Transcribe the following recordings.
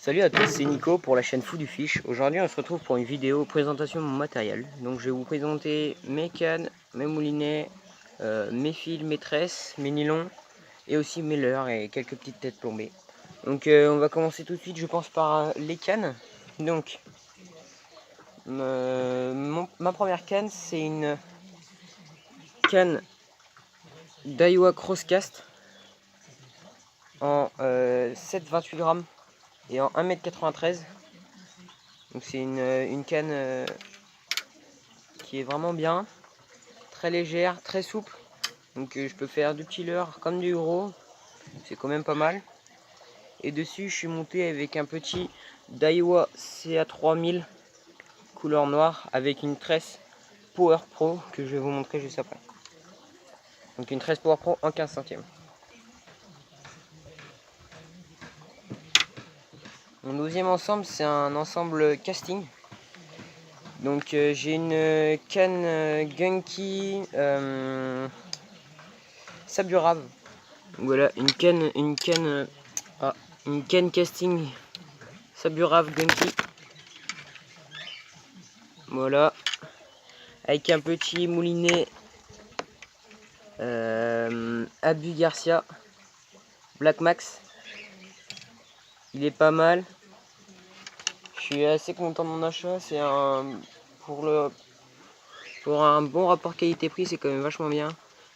Salut à tous, c'est Nico pour la chaîne Fou du Fish. Aujourd'hui on se retrouve pour une vidéo présentation de mon matériel. Donc je vais vous présenter mes cannes, mes moulinets, mes fils, mes tresses, mes nylons et aussi mes leurres et quelques petites têtes plombées. Donc on va commencer tout de suite je pense par les cannes. Donc ma première canne c'est une canne Daiwa Crosscast en 7,28 grammes et en 1,93 m. Donc c'est une canne qui est vraiment bien, très légère, très souple. Donc je peux faire du petit leurre comme du gros, c'est quand même pas mal. Et dessus je suis monté avec un petit Daiwa CA3000 couleur noire avec une tresse Power Pro que je vais vous montrer juste après. Donc une tresse Power Pro en 15 centièmes. Mon deuxième ensemble c'est un ensemble casting. Donc j'ai une canne Gunky Saburave. Voilà une canne casting Saburave Gunky. Voilà, avec un petit moulinet Abu Garcia Black Max. Il est pas mal. Je suis assez content de mon achat. C'est pour un bon rapport qualité-prix, c'est quand même vachement bien.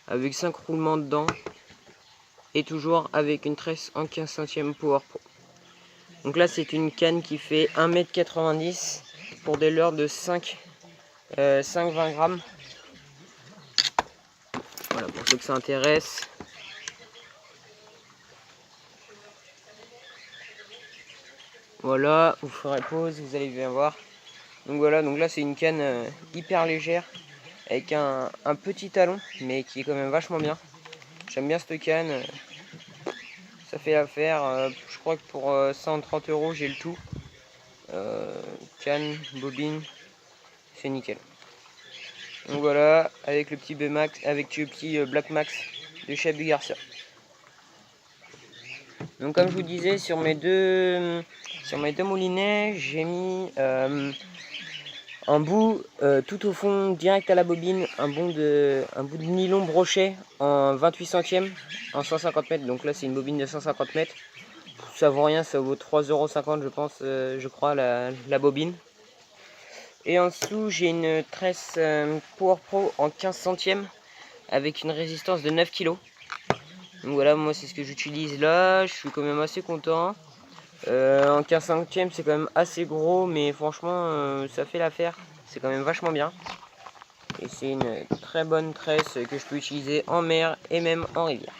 Avec 5 roulements dedans. Et toujours avec une tresse en 15 centièmes Power Pro. Donc là c'est une canne qui fait 1,90 m pour des leurres de 5,20 grammes. Voilà, pour ceux que ça intéresse. Voilà, vous ferez pause, vous allez bien voir. Donc voilà, donc là c'est une canne hyper légère avec un petit talon, mais qui est quand même vachement bien. J'aime bien cette canne, ça fait l'affaire. Je crois que pour 130 € j'ai le tout. Canne, bobine, c'est nickel. Donc voilà, avec le petit B-Max, avec le petit Black Max de chez Abu Garcia. Donc comme je vous disais, sur mes deux moulinets, j'ai mis un bout tout au fond, direct à la bobine, un bout de nylon brochet en 28 centièmes, en 150 mètres. Donc là c'est une bobine de 150 mètres. Ça vaut rien, ça vaut 3,50 € je pense, je crois, la bobine. Et en dessous j'ai une tresse Power Pro en 15 centièmes avec une résistance de 9 kg. Donc voilà, moi c'est ce que j'utilise là, je suis quand même assez content. En 15 centièmes c'est quand même assez gros, mais franchement ça fait l'affaire, c'est quand même vachement bien. Et c'est une très bonne tresse que je peux utiliser en mer et même en rivière.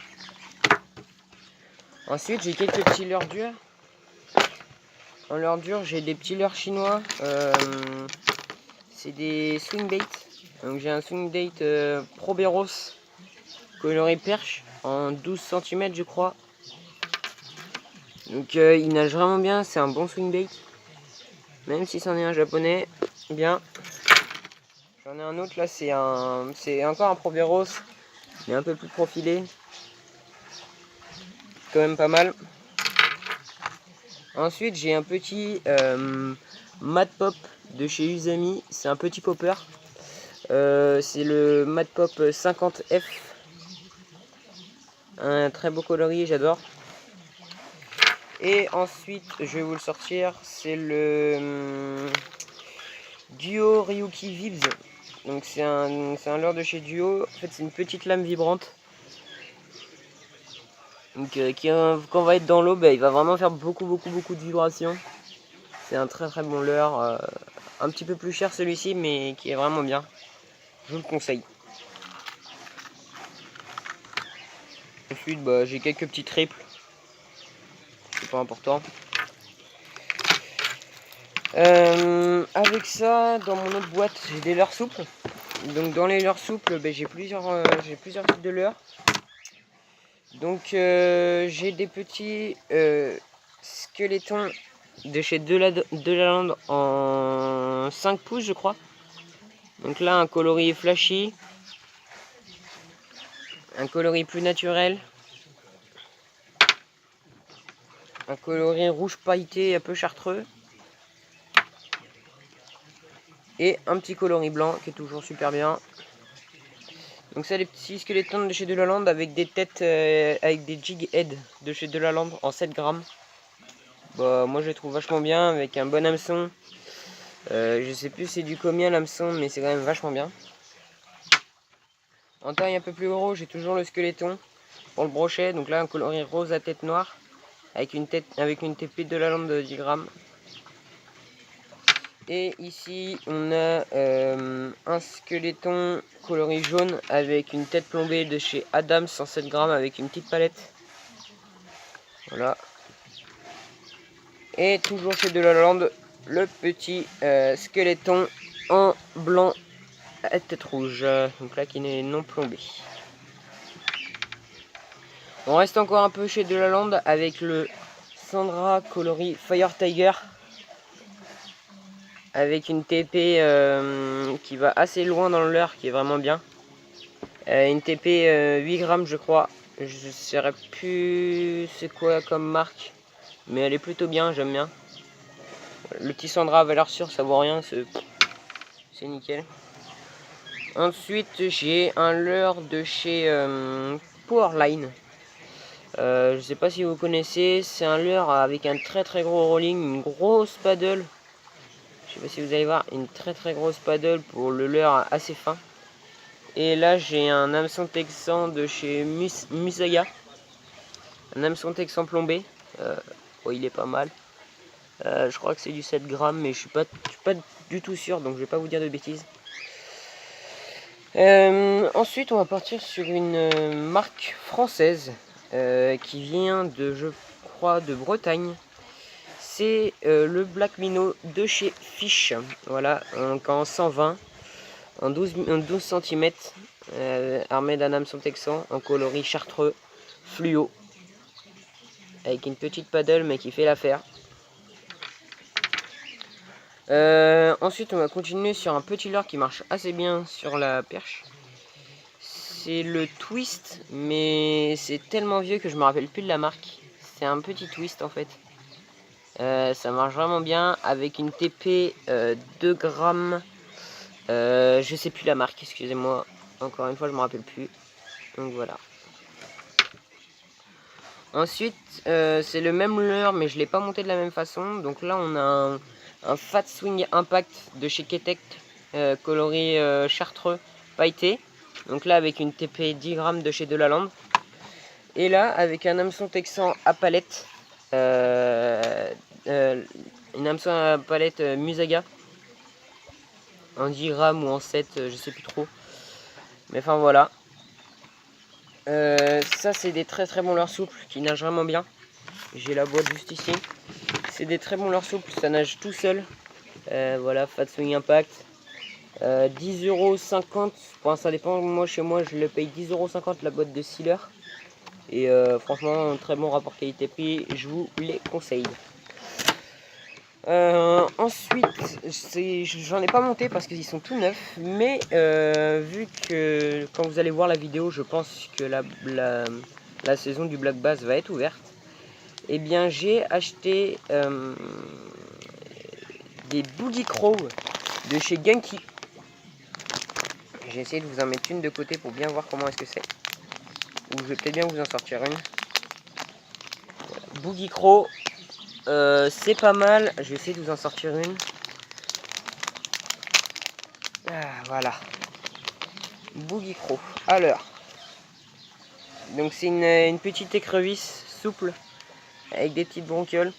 Ensuite j'ai quelques petits leurres durs. En leurre dur j'ai des petits leurres chinois, c'est des swing bait. Donc j'ai un swing bait Proberos coloris perche en 12 cm je crois. Donc il nage vraiment bien, c'est un bon swing bait. Même si c'en est un japonais, bien. J'en ai un autre là, c'est encore un Proberos, mais un peu plus profilé. Quand même pas mal. Ensuite j'ai un petit Mad Pop de chez Usami, c'est un petit popper. C'est le Mad Pop 50F. Un très beau coloris, j'adore. Et ensuite, je vais vous le sortir, c'est le Duo Ryuki Vibs. Donc c'est un leurre de chez Duo. En fait, c'est une petite lame vibrante. Donc quand on va être dans l'eau, il va vraiment faire beaucoup de vibrations. C'est un très bon leurre. Un petit peu plus cher celui-ci, mais qui est vraiment bien. Je vous le conseille. Ensuite, j'ai quelques petits triples. C'est pas important. Avec ça, dans mon autre boîte, j'ai des leurres souples. Donc dans les leurres souples, j'ai plusieurs types de leurres. Donc j'ai des petits squelettons de chez Delaland en 5 pouces je crois. Donc là un coloris flashy, un coloris plus naturel, un coloris rouge pailleté un peu chartreux. Et un petit coloris blanc qui est toujours super bien. Donc ça, les petits squelettons de chez Delaland avec des têtes, avec des jig head de chez Delaland en 7 grammes. Bah, moi je les trouve vachement bien avec un bon hameçon. Je sais plus c'est du combien l'hameçon, mais c'est quand même vachement bien. En taille un peu plus gros, j'ai toujours le squeletton pour le brochet. Donc là, un coloris rose à tête noire avec une TP de Delaland de 10 grammes. Et ici, on a un squeletton coloris jaune avec une tête plombée de chez Adams 107 grammes avec une petite palette. Voilà. Et toujours chez Delaland, le petit squeletton en blanc à tête rouge. Donc là, qui n'est non plombé. On reste encore un peu chez Delaland avec le Sandra coloris Fire Tiger. Avec une TP qui va assez loin dans le leurre, qui est vraiment bien. Une TP 8 grammes je crois. Je ne saurais plus c'est quoi comme marque, mais elle est plutôt bien, j'aime bien. Le petit Sandra à valeur sûre, ça vaut rien, c'est nickel. Ensuite j'ai un leurre de chez Powerline. Je sais pas si vous connaissez, c'est un leurre avec un très gros rolling, une grosse paddle. Je sais pas si vous allez voir, une très grosse paddle pour le leurre assez fin. Et là j'ai un hameçon texan de chez Musaga. Un hameçon texan plombé. Oh, il est pas mal. Je crois que c'est du 7 grammes, mais je suis pas du tout sûr, donc je vais pas vous dire de bêtises. Ensuite on va partir sur une marque française qui vient de, je crois, de Bretagne. C'est le Black Minnow de chez Fish. Voilà, donc en 120, en 12 cm, armé d'un hameçon texan en coloris chartreux, fluo, avec une petite paddle mais qui fait l'affaire. Ensuite on va continuer sur un petit leurre qui marche assez bien sur la perche. C'est le Twist, mais c'est tellement vieux que je me rappelle plus de la marque. C'est un petit Twist en fait. Ça marche vraiment bien avec une TP 2 grammes. Je sais plus la marque, excusez-moi. Encore une fois, je me rappelle plus. Donc voilà. Ensuite, c'est le même leurre, mais je l'ai pas monté de la même façon. Donc là, on a un Fat Swing Impact de chez Ketek, coloris chartreux pailleté. Donc là, avec une TP 10 grammes de chez Delaland. Et là, avec un hameçon texan à palette. Une hameçon à palette Musaga. En 10 grammes ou en 7, je sais plus trop. Mais enfin voilà. Ça, c'est des très bons leurres souples qui nagent vraiment bien. J'ai la boîte juste ici. C'est des très bons leurres souples, ça nage tout seul. Voilà, Fat Swing Impact. 10,50 €. Bon, ça dépend, moi chez moi je le paye 10,50 € la boîte de 6 leurres. Et franchement, un très bon rapport qualité-prix, je vous les conseille. Ensuite, j'en ai pas monté parce qu'ils sont tout neufs, mais vu que quand vous allez voir la vidéo, je pense que la saison du Black Bass va être ouverte. Et bien j'ai acheté des Boogie Crow de chez Genki. J'ai essayé de vous en mettre une de côté pour bien voir comment est-ce que c'est. Ou je vais peut-être bien vous en sortir une. Voilà. Boogie Crow, c'est pas mal. Je vais essayer de vous en sortir une. Ah, voilà. Boogie Crow. Alors. Donc c'est une petite écrevisse souple avec des petites bronchioles.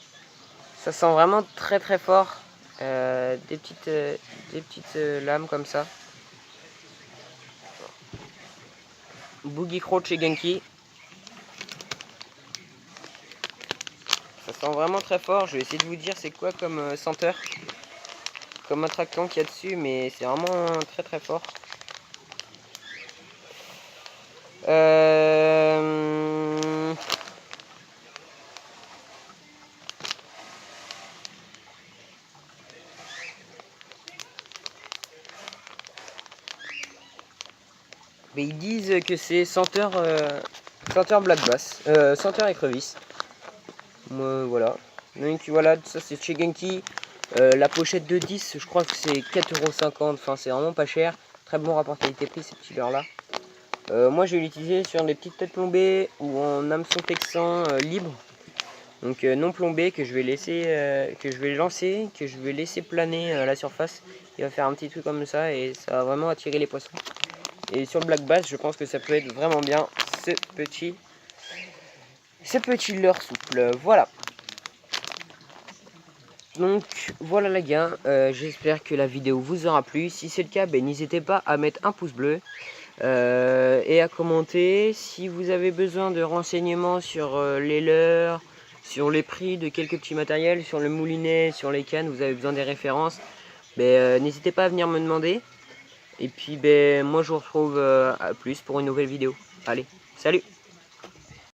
Ça sent vraiment très fort. Des petites lames comme ça. Boogie Crow de chez Genki. Ça sent vraiment très fort. Je vais essayer de vous dire c'est quoi comme senteur, comme attractant qu'il y a dessus, mais c'est vraiment très fort. Mais ils disent que c'est senteur Black Bass, senteur écrevisse. Voilà. Donc voilà, ça c'est chez Genki. La pochette de 10, je crois que c'est 4,50 €. Enfin, c'est vraiment pas cher. Très bon rapport qualité-prix, ces petits leurres là. Moi, je vais l'utiliser sur des petites têtes plombées ou en hameçon texan libre. Donc non plombé, que je vais laisser, que je vais lancer, que je vais laisser planer à la surface. Il va faire un petit truc comme ça et ça va vraiment attirer les poissons. Et sur le black bass, je pense que ça peut être vraiment bien ce petit leurre souple. Voilà. Donc voilà les gars, j'espère que la vidéo vous aura plu. Si c'est le cas, n'hésitez pas à mettre un pouce bleu et à commenter. Si vous avez besoin de renseignements sur les leurres, sur les prix de quelques petits matériels, sur le moulinet, sur les cannes, vous avez besoin des références, n'hésitez pas à venir me demander. Et puis moi je vous retrouve à plus pour une nouvelle vidéo. Allez, salut!